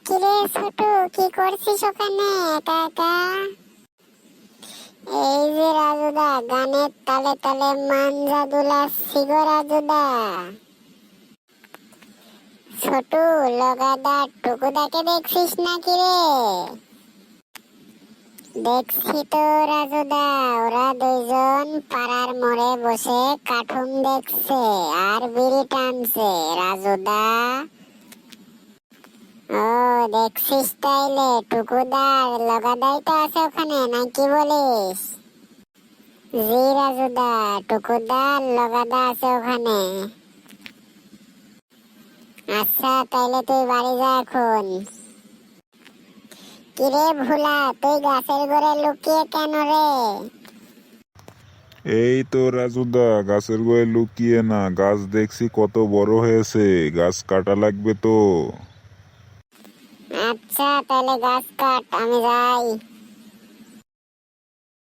কিরে ছোট, কি করছিস ওখানে একা একা? এই যে রাজুদা, গানের তালে তালে মাঞ্জা দুলাচ্ছি গো রাজুদা। ছোট, লগাদা টুকুদাকে দেখছিস নাকি রে? দেখছি তো রাজুদা, ওরা দুইজন পাড়ার মোড়ে বসে কার্টুন দেখছে আর বিড়ি টানছে রাজুদা। ও, দেখছিস তাইলে? টুকুদার লগাদাই তো আছে ওখানে, নাকি বলিস? জি রাজুদা, টুকুদার লগাদা আছে ওখানে। আচ্ছা, তাইলে তুই বাড়ি যা এখন। কিরে ভোলা, তুই গাছের গোড়ে লুকিয়ে কেন রে? এই তো রাজুদা, গাছের গোড়ায় লুকিয়ে না, গাছ দেখছি কত বড় হয়েছে, গাছ কাটা লাগবে তো। আচ্ছা, তাহলে গাছ কাট, আমি যাই।